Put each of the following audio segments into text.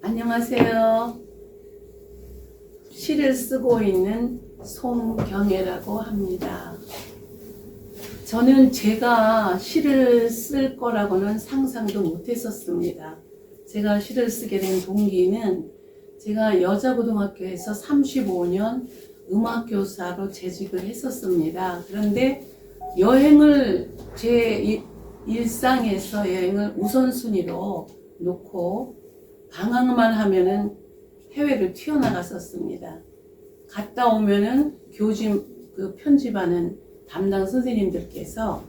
안녕하세요. 시를 쓰고 있는 송경애라고 합니다. 저는 제가 시를 쓸 거라고는 상상도 못했었습니다. 제가 시를 쓰게 된 동기는 제가 여자고등학교에서 35년 음악교사로 재직을 했었습니다. 그런데 여행을 제 일상에서 여행을 우선순위로 놓고 방학만 하면은 해외를 튀어나갔었습니다. 갔다 오면은 교진 편집하는 담당 선생님들께서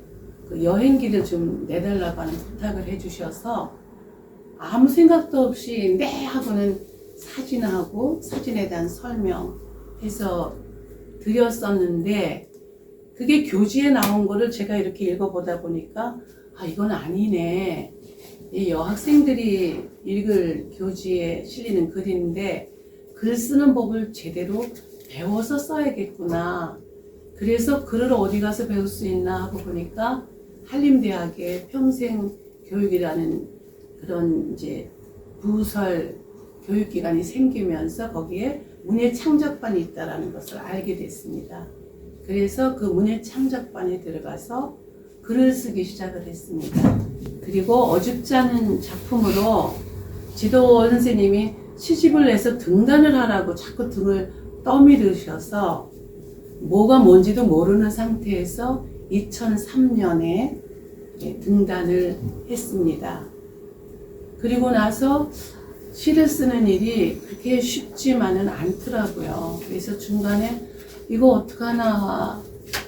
그 여행기를 좀 내달라고 하는 부탁을 해주셔서 아무 생각도 없이 네 하고는 사진하고 사진에 대한 설명해서 드렸었는데 그게 교지에 나온 거를 제가 이렇게 읽어보다 보니까 아 이건 아니네. 이 여학생들이 읽을 교지에 실리는 글인데 글 쓰는 법을 제대로 배워서 써야겠구나. 그래서 글을 어디 가서 배울 수 있나 하고 보니까 한림대학의 평생교육이라는 그런 이제 부설 교육기관이 생기면서 거기에 문예창작반이 있다는 것을 알게 됐습니다. 그래서 그 문예창작반에 들어가서 글을 쓰기 시작을 했습니다. 그리고 어줍지 않은 작품으로 지도 선생님이 시집을 내서 등단을 하라고 자꾸 등을 떠밀으셔서 뭐가 뭔지도 모르는 상태에서 2003년에 등단을 했습니다. 그리고 나서 시를 쓰는 일이 그렇게 쉽지만은 않더라고요. 그래서 중간에 이거 어떡하나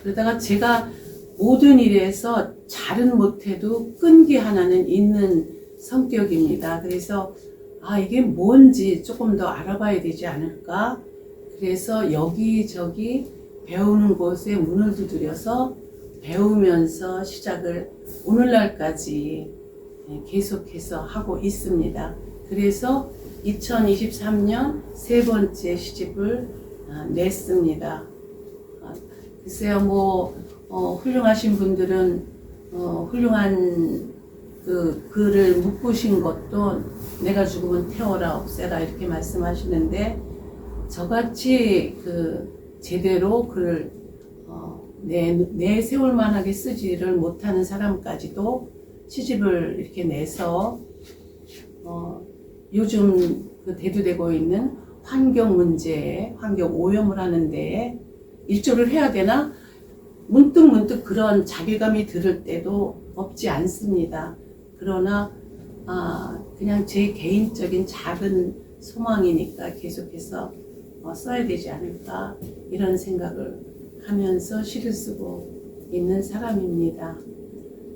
그러다가 제가 모든 일에서 잘은 못해도 끈기 하나는 있는 성격입니다. 그래서 아 이게 뭔지 조금 더 알아봐야 되지 않을까. 그래서 여기저기 배우는 곳에 문을 두드려서 배우면서 시작을 오늘날까지 계속해서 하고 있습니다. 그래서 2023년 세 번째 시집을 냈습니다. 글쎄요 훌륭하신 분들은 훌륭한 그 글을 묶으신 것도 내가 죽으면 태워라 없애라 이렇게 말씀하시는데 저같이 제대로 글을 내세울 만하게 쓰지를 못하는 사람까지도 시집을 이렇게 내서 요즘 대두되고 있는 환경 문제에 환경 오염을 하는데 일조를 해야 되나? 문득 그런 자괴감이 들을 때도 없지 않습니다. 그러나 그냥 제 개인적인 작은 소망이니까 계속해서 써야 되지 않을까 이런 생각을 하면서 시를 쓰고 있는 사람입니다.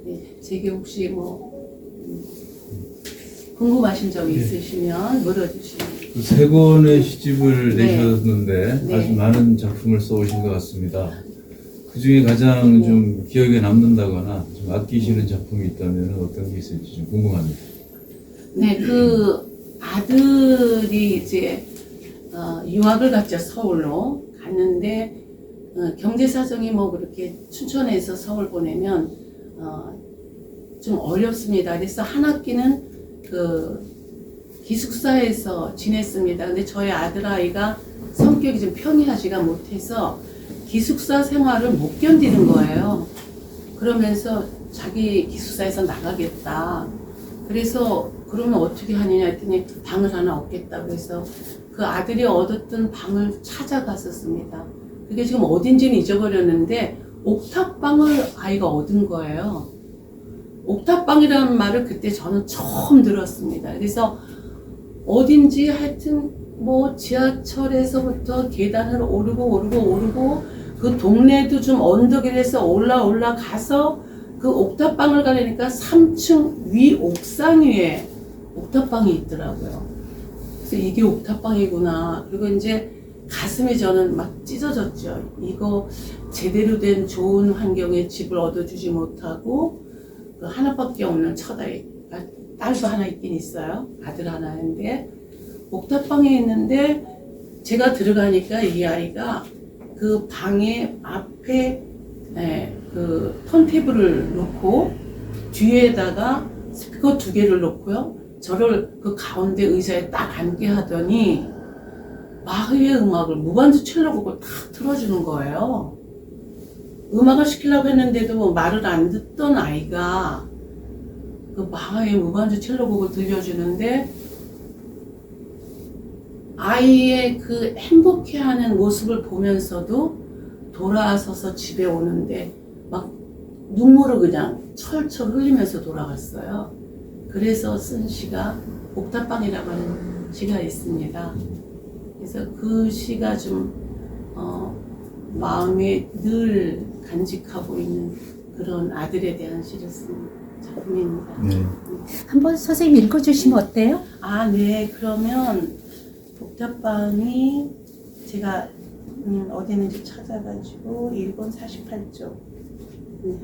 네, 제게 혹시 궁금하신 점이 있으시면 물어주시면. 세 권의 시집을 네. 내셨는데 네. 아주 많은 작품을 써오신 것 같습니다. 그 중에 가장 좀 기억에 남는다거나 좀 아끼시는 작품이 있다면 어떤 게 있을지 좀 궁금합니다. 네, 그 아들이 이제 유학을 갔죠. 서울로 갔는데 경제 사정이 그렇게 춘천에서 서울 보내면 좀 어렵습니다. 그래서 한 학기는 기숙사에서 지냈습니다. 근데 저희 아들아이가 성격이 좀 평이하지가 못해서 기숙사 생활을 못 견디는 거예요. 그러면서 자기 기숙사에서 나가겠다. 그래서 그러면 어떻게 하느냐 했더니 방을 하나 얻겠다. 그래서 그 아들이 얻었던 방을 찾아갔었습니다. 그게 지금 어딘지는 잊어버렸는데 옥탑방을 아이가 얻은 거예요. 옥탑방이라는 말을 그때 저는 처음 들었습니다. 그래서 어딘지 하여튼 지하철에서부터 계단을 오르고 그 동네도 좀 언덕이라서 올라가서 그 옥탑방을 가려니까 3층 위 옥상 위에 옥탑방이 있더라고요. 그래서 이게 옥탑방이구나. 그리고 이제 가슴이 저는 막 찢어졌죠. 이거 제대로 된 좋은 환경의 집을 얻어주지 못하고 그 하나밖에 없는 처다이가 딸도 하나 있긴 있어요. 아들 하나인데 옥탑방에 있는데 제가 들어가니까 이 아이가 그 방의 앞에 그 턴테이블을 놓고 뒤에다가 스피커 2개를 놓고요. 저를 그 가운데 의자에 딱 앉게 하더니 마흐의 음악을 무반주 첼로곡을 딱 틀어주는 거예요. 음악을 시키려고 했는데도 뭐 말을 안 듣던 아이가 그 마흐의 무반주 첼로곡을 들려주는데 아이의 그 행복해하는 모습을 보면서도 돌아서서 집에 오는데 막 눈물을 그냥 철철 흘리면서 돌아갔어요. 그래서 쓴 시가 옥탑방이라고 하는 시가 있습니다. 그래서 그 시가 좀 마음에 늘 간직하고 있는 그런 아들에 대한 시를 쓴 작품입니다. 네. 한번 선생님 읽어주시면 어때요? 아, 네. 그러면 옥탑방이 제가 어디 있는지 찾아가지고 1권 48쪽. 네.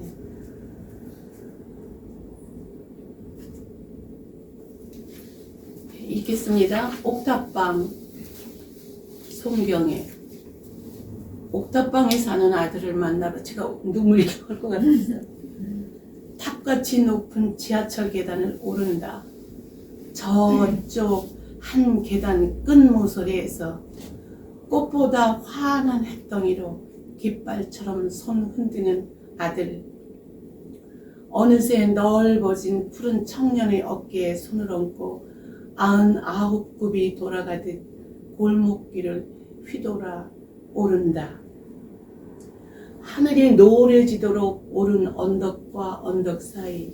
읽겠습니다. 옥탑방 송경애. 옥탑방에 사는 아들을 만나러 제가 눈물이 나올 것 같았어요. 탑같이 높은 지하철 계단을 오른다. 저쪽 한 계단 끝모서리에서 꽃보다 환한 햇덩이로 깃발처럼 손 흔드는 아들. 어느새 넓어진 푸른 청년의 어깨에 손을 얹고 99굽이 돌아가듯 골목길을 휘돌아 오른다. 하늘이 노래지도록 오른 언덕과 언덕 사이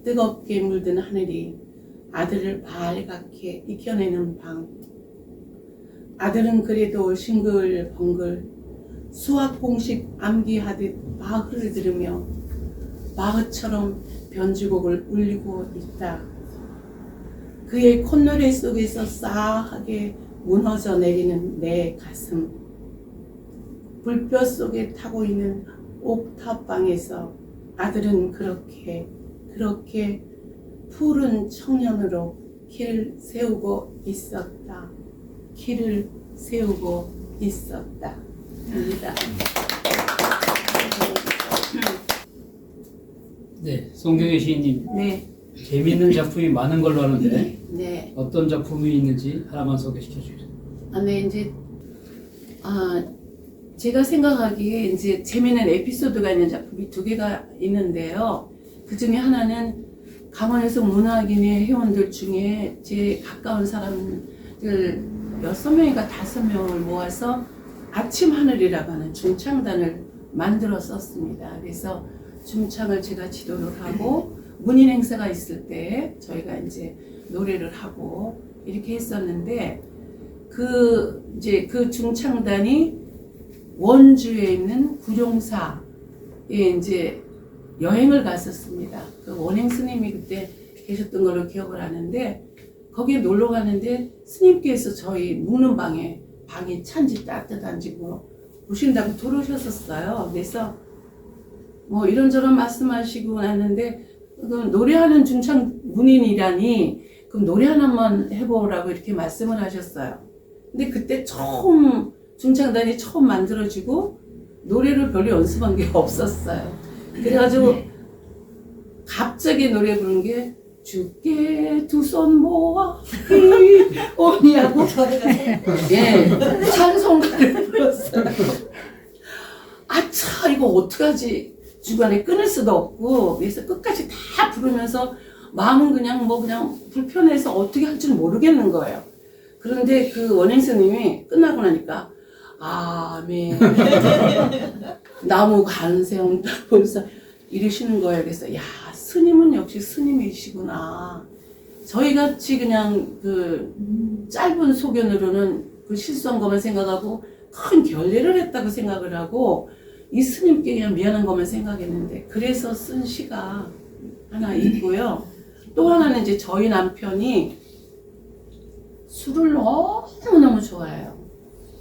뜨겁게 물든 하늘이 아들을 발갛게 익혀내는 방. 아들은 그래도 싱글벙글 수학 공식 암기하듯 마흐를 들으며 마흐처럼 변주곡을 울리고 있다. 그의 콧노래 속에서 싸하게 무너져 내리는 내 가슴. 불볕 속에 타고 있는 옥탑방에서 아들은 그렇게 푸른 청년으로 길을 세우고 있었다. 길을 세우고 있었다. 입니다. 네, 송경애 시인님 네, 재미있는 작품이 많은 걸로 아는데 네. 어떤 작품이 있는지 하나만 소개시켜 주세요. 네, 이제 제가 생각하기에 이제 재미있는 에피소드가 있는 작품이 2개가 있는데요. 그 중에 하나는 강원에서 문화기내 회원들 중에 제 가까운 사람들 6명인가 5명을 모아서 아침 하늘이라고 하는 중창단을 만들어 썼습니다. 그래서 중창을 제가 지도를 하고 문인 행사가 있을 때 저희가 이제 노래를 하고 이렇게 했었는데 그 중창단이 원주에 있는 구룡사에 이제 여행을 갔었습니다. 그 원행 스님이 그때 계셨던 걸로 기억을 하는데 거기에 놀러 가는데 스님께서 저희 묵는 방이 찬지 따뜻한지 뭐 보신다고 들어오셨었어요. 그래서 뭐 이런저런 말씀하시고 났는데 그럼 노래하는 중창 문인이라니 그럼 노래 하나만 해보라고 이렇게 말씀을 하셨어요. 근데 그때 중창단이 처음 만들어지고 노래를 별로 연습한 게 없었어요. 그래가지고 갑자기 노래 부른 게 주께 두 손 모아 오니하고 예, 찬송가를 불렀어요. 아차 이거 어떡하지 중간에 끊을 수도 없고 그래서 끝까지 다 부르면서 마음은 그냥 불편해서 어떻게 할 줄 모르겠는 거예요. 그런데 그 원행 스님이 끝나고 나니까 아멘 나무 간세형 보면서 이러시는 거예요. 그래서 야 스님은 역시 스님이시구나. 저희같이 그냥 그 짧은 소견으로는 그 실수한 것만 생각하고 큰 결례를 했다고 생각을 하고 이 스님께 그냥 미안한 것만 생각했는데 그래서 쓴 시가 하나 있고요. 또 하나는 이제 저희 남편이 술을 너무너무 좋아해요.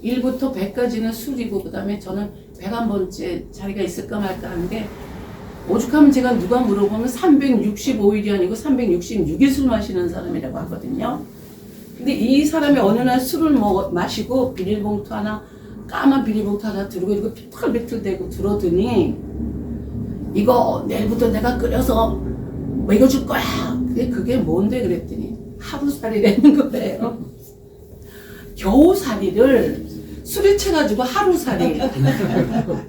1부터 100까지는 술이고 그 다음에 저는 101번째 자리가 있을까 말까 하는데 오죽하면 제가 누가 물어보면 365일이 아니고 366일 술 마시는 사람이라고 하거든요. 근데 이 사람이 어느 날 술을 마시고 비닐봉투 하나 까만 비닐봉투 하나 들고 이거 비틀비틀대고 들어더니 이거 내일부터 내가 끓여서 먹여줄 거야. 그게 뭔데 그랬더니 하루살이라는 거예요. 겨우살이를 술에 채가지고 하루살이.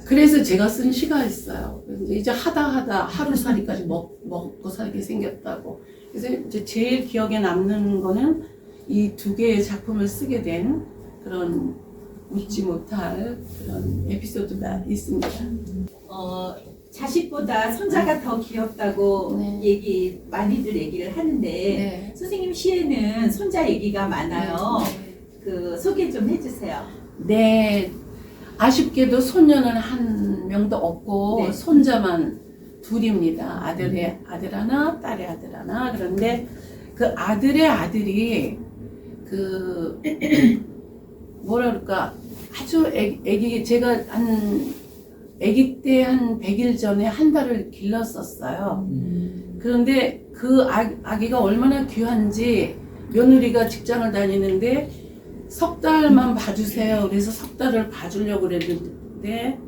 그래서 제가 쓴 시가 있어요. 이제 하다 하루살이까지 먹고 살게 생겼다고. 그래서 이제 제일 기억에 남는 거는 이 두 개의 작품을 쓰게 된 그런 잊지 못할 그런 에피소드가 있습니다. 자식보다 손자가 더 귀엽다고 네. 많이들 얘기를 하는데 네. 선생님 시에는 손자 얘기가 많아요. 그 소개 좀 해주세요. 네, 아쉽게도 손녀는 한 명도 없고 네. 손자만 둘입니다. 아들 하나, 딸의 아들 하나. 그런데 그 아들의 아들이 그 뭐라 그럴까 아주 애기 제가 애기 때 한 100일 전에 한 달을 길렀었어요. 그런데 그 아기가 얼마나 귀한지 며느리가 직장을 다니는데 석 달만 봐주세요. 그래서 석 달을 봐주려고 그랬는데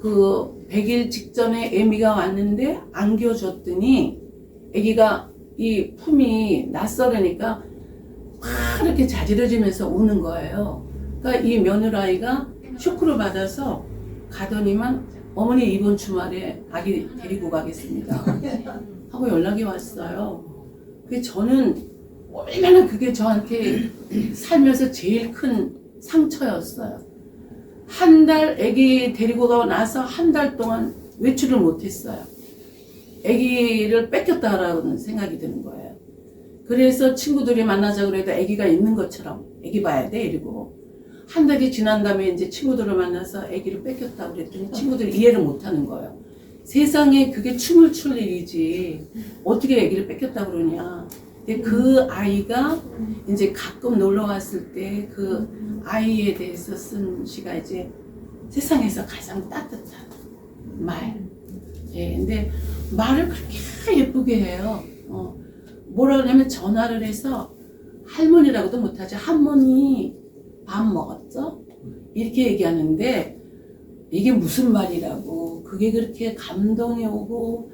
그 100일 직전에 애미가 왔는데 안겨줬더니 애기가 이 품이 낯설으니까 막 이렇게 자지러지면서 우는 거예요. 그러니까 이 며느라이가 쇼크를 받아서 가더니만 어머니 이번 주말에 아기 데리고 가겠습니다 하고 연락이 왔어요. 그래서 저는 얼마나 그게 저한테 살면서 제일 큰 상처였어요. 한 달 아기 데리고 가고 나서 한 달 동안 외출을 못했어요. 아기를 뺏겼다라는 생각이 드는 거예요. 그래서 친구들이 만나자 그래도 아기가 있는 것처럼 아기 봐야 돼 이러고 한 달이 지난 다음에 이제 친구들을 만나서 아기를 뺏겼다고 그랬더니 친구들이 이해를 못하는 거예요. 세상에 그게 춤을 출 일이지 어떻게 아기를 뺏겼다고 그러냐. 근데 그 아이가 이제 가끔 놀러 왔을 때 그 아이에 대해서 쓴 시가 이제 세상에서 가장 따뜻한 말. 예, 근데 말을 그렇게 예쁘게 해요. 뭐라 그러냐면 전화를 해서 할머니라고도 못하죠. 할머니 밥 먹었죠? 이렇게 얘기하는데 이게 무슨 말이라고 그게 그렇게 감동이 오고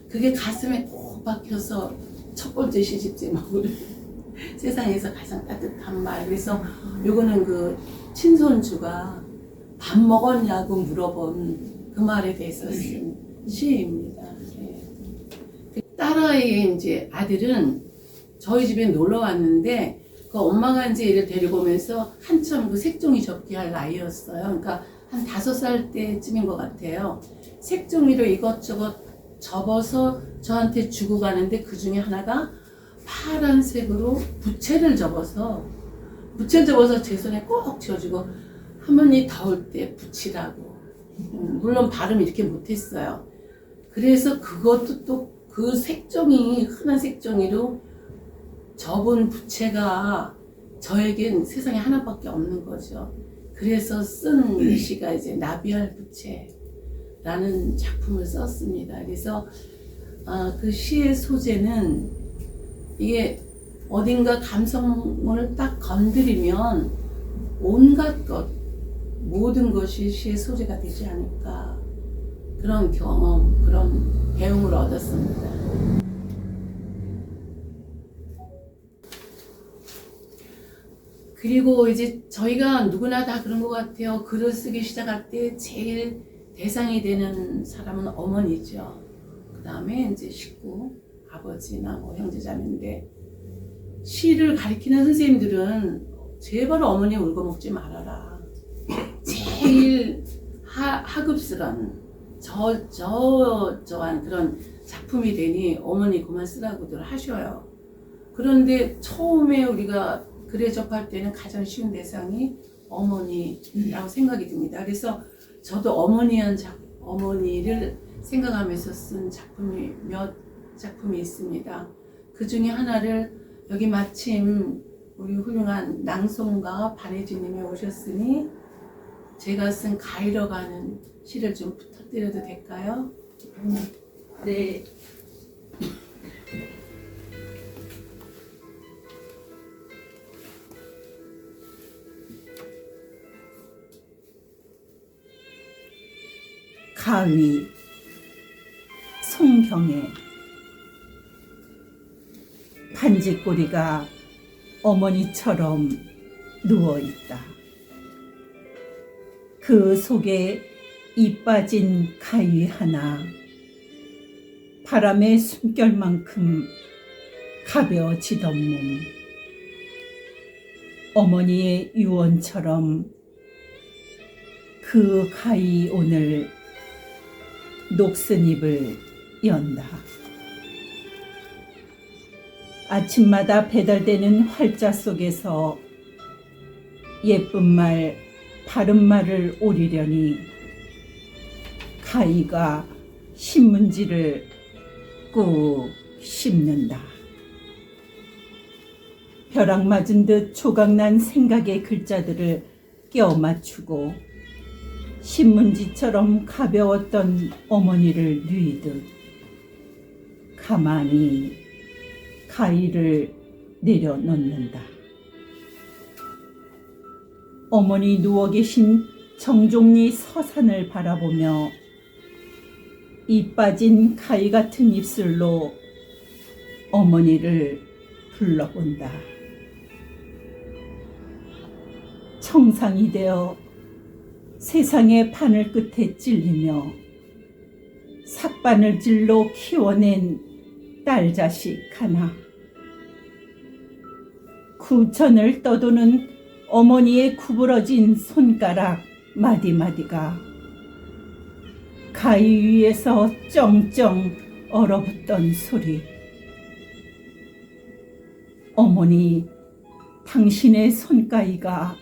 그게 가슴에 꼭 박혀서 첫 번째 시집 제목을 세상에서 가장 따뜻한 말. 그래서 요거는 그 친손주가 밥 먹었냐고 물어본 그 말에 대해서 쓴 시입니다. 네. 그 딸아이의 이제 아들은 저희 집에 놀러 왔는데 그 엄마가 이제 얘를 데리고 오면서 한참 그 색종이 접기 할 나이였어요. 그러니까 한 5살 때쯤인 것 같아요. 색종이로 이것저것 접어서 저한테 주고 가는데 그 중에 하나가 파란색으로 부채를 접어서 제 손에 꼭 쥐어주고 할머니 더울 때 붙이라고. 물론 발음 이렇게 못했어요. 그래서 그것도 또 그 색종이 흔한 색종이로 접은 부채가 저에겐 세상에 하나밖에 없는 거죠. 그래서 쓴 시가 이제 나비알 부채라는 작품을 썼습니다. 그래서 그 시의 소재는 이게 어딘가 감성을 딱 건드리면 온갖 것, 모든 것이 시의 소재가 되지 않을까. 그런 경험, 그런 배움을 얻었습니다. 그리고 이제 저희가 누구나 다 그런 것 같아요. 글을 쓰기 시작할 때 제일 대상이 되는 사람은 어머니죠. 그 다음에 이제 식구, 아버지나 뭐 형제자매인데 시를 가르치는 선생님들은 제발 어머니 울고 먹지 말아라. 제일 하급스런 저한 그런 작품이 되니 어머니 그만 쓰라고들 하셔요. 그런데 처음에 우리가 글에 접할 때는 가장 쉬운 대상이 어머니라고 생각이 듭니다. 그래서 저도 어머니를 생각하면서 쓴 작품이 몇 작품이 있습니다. 그 중에 하나를 여기 마침 우리 훌륭한 낭송가 반혜진님이 오셨으니 제가 쓴 가이러 가는 시를 좀 부탁드려도 될까요? 네. 가위 송경의 반지 돼지꼬리가 어머니처럼 누워있다. 그 속에 이 빠진 가위 하나, 바람의 숨결만큼 가벼워지던 몸, 어머니의 유언처럼 그 가위 오늘 녹슨 입을 연다. 아침마다 배달되는 활자 속에서 예쁜 말, 바른 말을 오리려니 가위가 신문지를 꾹 씹는다. 벼락 맞은 듯 조각난 생각의 글자들을 껴 맞추고 신문지처럼 가벼웠던 어머니를 누이듯 가만히 가위를 내려놓는다. 어머니 누워 계신 정종리 서산을 바라보며 이 빠진 가위 같은 입술로 어머니를 불러본다. 청상이 되어 세상의 바늘 끝에 찔리며 삭바늘질로 키워낸 딸 자식 하나. 구천을 떠도는 어머니의 구부러진 손가락 마디마디가 가위 위에서 쩡쩡 얼어붙던 소리. 어머니, 당신의 손가위가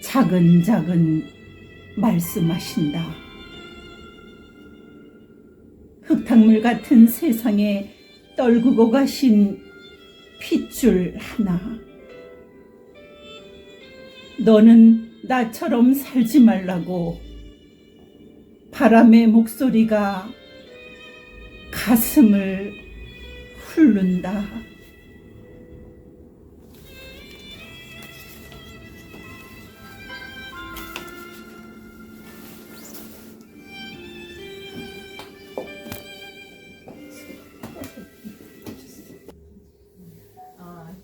자근자근 말씀하신다. 흙탕물 같은 세상에 떨구고 가신 핏줄 하나. 너는 나처럼 살지 말라고 바람의 목소리가 가슴을 훑는다.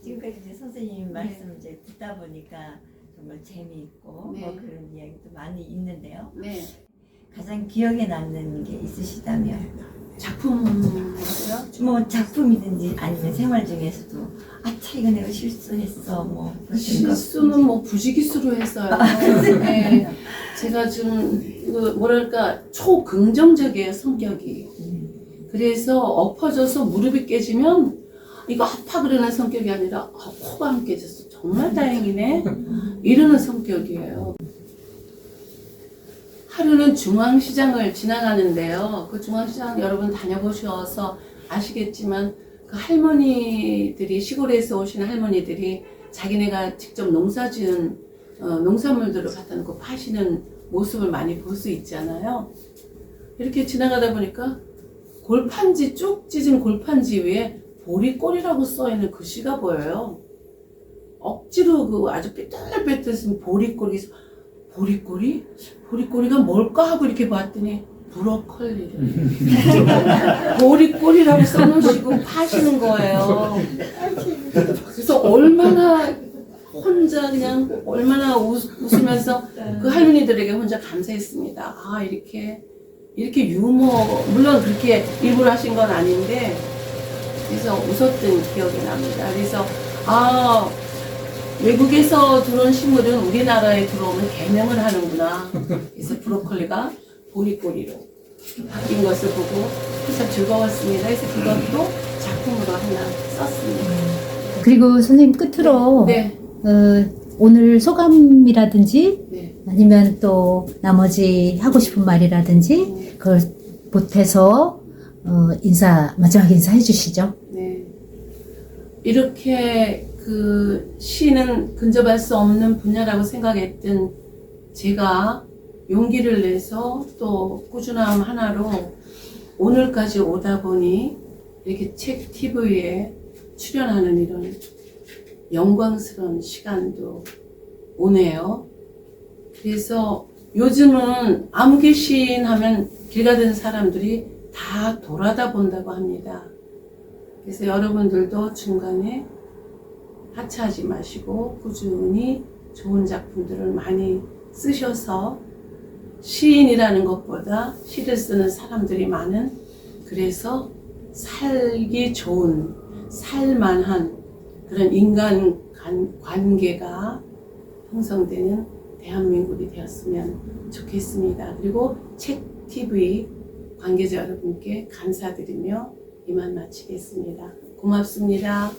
지금까지 이제 선생님 말씀 이제 듣다 보니까 정말 재미있고 네. 뭐 그런 이야기도 많이 있는데요. 네. 가장 기억에 남는 게 있으시다면 작품이요? 뭐 작품이든지 아니면 생활 중에서도 아차 이거 내가 실수했어 뭐 그런 실수는 뭐 부지기수로 했어요. 네. 제가 좀 그 뭐랄까 초긍정적이에요, 성격이. 그래서 엎어져서 무릎이 깨지면 이거 아파 그러는 성격이 아니라 코가 안 깨졌어. 정말 다행이네. 이러는 성격이에요. 하루는 중앙시장을 지나가는데요. 그 중앙시장 여러분 다녀보셔서 아시겠지만 그 할머니들이 시골에서 오신 할머니들이 자기네가 직접 농사지은 농산물들을 갖다 놓고 파시는 모습을 많이 볼 수 있잖아요. 이렇게 지나가다 보니까 골판지 쭉 찢은 골판지 위에 보리꼴이라고 써있는 글씨가 보여요. 억지로 그 아주 삐뚤빼뚤 보리꼴이 보리꼴이? 보리꼴이가 뭘까 하고 이렇게 봤더니 브로콜리를 보리꼴이라고 써놓으시고 파시는 거예요. 그래서 얼마나 혼자 그냥 얼마나 웃으면서 그 할머니들에게 혼자 감사했습니다. 아 이렇게 유머 물론 그렇게 일부러 하신 건 아닌데 그래서 웃었던 기억이 납니다. 그래서 외국에서 들어온 식물은 우리나라에 들어오면 개명을 하는구나. 그래서 브로콜리가 보리꼬리로 바뀐 것을 보고 그래서 즐거웠습니다. 그래서 그것도 작품으로 하나 썼습니다. 그리고 선생님 끝으로 네. 오늘 소감이라든지 네. 아니면 또 나머지 하고 싶은 말이라든지 그걸 보태서 마지막 인사 해주시죠. 네. 이렇게 그 시는 근접할 수 없는 분야라고 생각했던 제가 용기를 내서 또 꾸준함 하나로 오늘까지 오다 보니 이렇게 책 TV에 출연하는 이런 영광스러운 시간도 오네요. 그래서 요즘은 아무개 시인 하면 길 가던 사람들이 다 돌아다 본다고 합니다. 그래서 여러분들도 중간에 하차하지 마시고 꾸준히 좋은 작품들을 많이 쓰셔서 시인이라는 것보다 시를 쓰는 사람들이 많은, 그래서 살기 좋은, 살만한 그런 인간 관계가 형성되는 대한민국이 되었으면 좋겠습니다. 그리고 책TV 관계자 여러분께 감사드리며 이만 마치겠습니다. 고맙습니다.